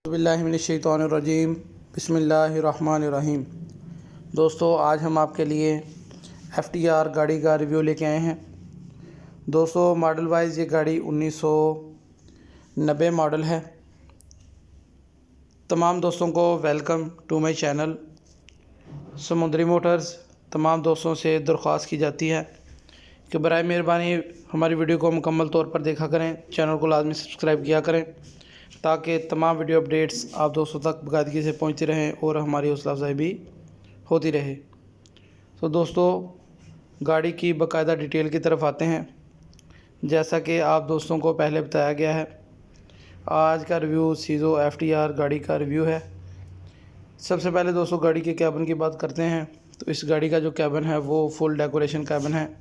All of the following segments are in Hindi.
बिस्मिल्लाहिर्रहमानिर्रहीम बिस्मिल्लाहिर्रहमानिर्रहीम। दोस्तों, आज हम आपके लिए FTR गाड़ी का रिव्यू लेके आए हैं। दोस्तों, मॉडल वाइज ये गाड़ी 1990 मॉडल है। तमाम दोस्तों को वेलकम टू माय चैनल समुद्री मोटर्स। तमाम दोस्तों से दरख्वास्त की जाती है कि बराए मेहरबानी हमारी वीडियो को मुकम्मल तौर पर देखा करें, चैनल को लाजमी सब्सक्राइब किया करें ताकि तमाम वीडियो अपडेट्स आप दोस्तों तक बाकायदगी से पहुंचती रहें और हमारी हौसला अफजाई भी होती रहे। तो दोस्तों, गाड़ी की बाकायदा डिटेल की तरफ आते हैं। जैसा कि आप दोस्तों को पहले बताया गया है, आज का रिव्यू सीज़ो FTR गाड़ी का रिव्यू है। सबसे पहले दोस्तों गाड़ी के कैबिन की बात करते हैं। तो इस गाड़ी का जो कैबिन है वो फुल डेकोरेशन कैबिन है,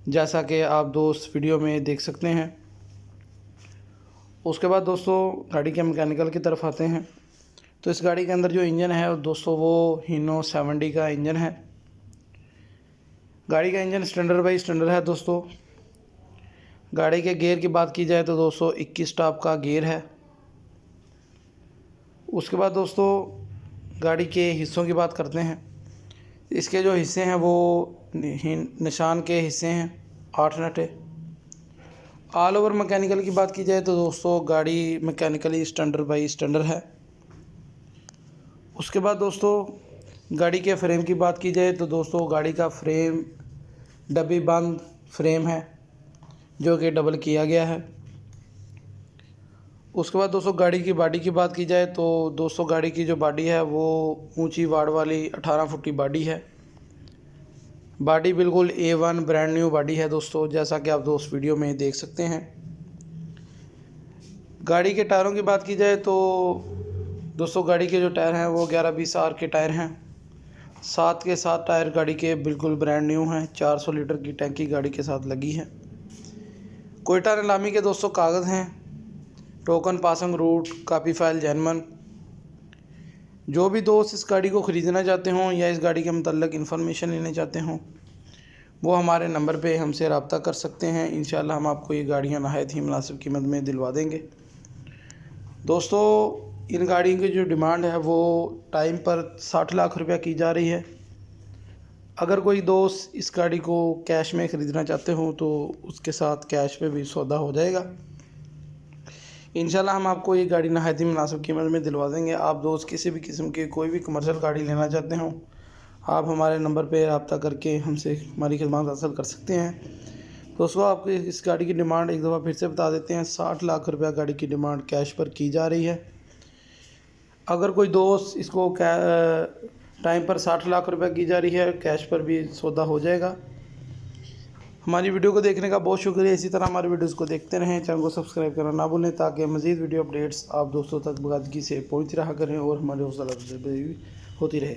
जैसा कि आप दोस्त वीडियो में देख सकते हैं। उसके बाद दोस्तों गाड़ी के मैकेनिकल की तरफ आते हैं। तो इस गाड़ी के अंदर जो इंजन है दोस्तों वो हीनो 70 का इंजन है। गाड़ी का इंजन स्टैंडर्ड बाई स्टैंडर्ड है। दोस्तों, गाड़ी के गियर की बात की जाए तो दोस्तों 21 टॉप का गियर है। उसके बाद दोस्तों गाड़ी के हिस्सों की बात करते हैं। इसके जो हिस्से हैं वो निशान के हिस्से हैं, 8 नट है। ऑल ओवर मैकेनिकल की बात की जाए तो दोस्तों गाड़ी मैकेनिकली स्टैंडर्ड बाई स्टैंडर्ड है। उसके बाद दोस्तों गाड़ी के फ्रेम की बात की जाए तो दोस्तों गाड़ी का फ्रेम डब्बी बंद फ्रेम है जो कि डबल किया गया है। उसके बाद दोस्तों गाड़ी की बॉडी की बात की जाए तो दोस्तों गाड़ी की जो बॉडी है वो ऊंची वाड़ वाली 18 फुट की बॉडी है। बॉडी बिल्कुल A1 ब्रांड न्यू बॉडी है दोस्तों, जैसा कि आप दोस्त वीडियो में देख सकते हैं। गाड़ी के टायरों की बात की जाए तो दोस्तों गाड़ी के जो टायर हैं वो 11-20 आर के टायर हैं। 7 के 7 टायर गाड़ी के बिल्कुल ब्रांड न्यू हैं। 400 लीटर की टैंकी गाड़ी के साथ लगी है। कोयटा नीलामी के दोस्तों कागज़ हैं, token passing route copy file जैनमन। जो भी दोस्त इस गाड़ी को ख़रीदना चाहते हों या इस गाड़ी के मतलब इन्फॉर्मेशन लेना चाहते हों वो हमारे नंबर पे हमसे रब्ता कर सकते हैं। इंशाल्लाह हम आपको ये गाड़ियाँ नहायत ही मुनासिब कीमत में दिलवा देंगे। दोस्तों, इन गाड़ियों की जो डिमांड है वो टाइम पर 60 लाख रुपया की जा रही है। अगर कोई दोस्त इस गाड़ी को कैश में ख़रीदना चाहते हो तो उसके साथ कैश पे भी सौदा हो जाएगा। इंशाल्लाह हम आपको ये गाड़ी नहायत ही मुनासिब कीमत में दिलवा देंगे। आप दोस्त किसी भी किस्म की कोई भी कमर्शियल गाड़ी लेना चाहते हो आप हमारे नंबर पे रब्ता करके हमसे हमारी खिदमत हासिल कर सकते हैं। दोस्तों, आपको इस गाड़ी की डिमांड एक दफ़ा फिर से बता देते हैं। 60 लाख रुपया गाड़ी की डिमांड कैश पर की जा रही है। अगर कोई दोस्त इसको टाइम पर 60 लाख रुपया की जा रही है, कैश पर भी सौदा हो जाएगा। हमारी वीडियो को देखने का बहुत शुक्रिया। इसी तरह हमारी वीडियोस को देखते रहें, चैनल को सब्सक्राइब करना ना भूलें ताकि मज़ीद वीडियो अपडेट्स आप दोस्तों तक बाकायदगी से पहुँच रहा करें और हमारी हौसला अफजाई होती रहे।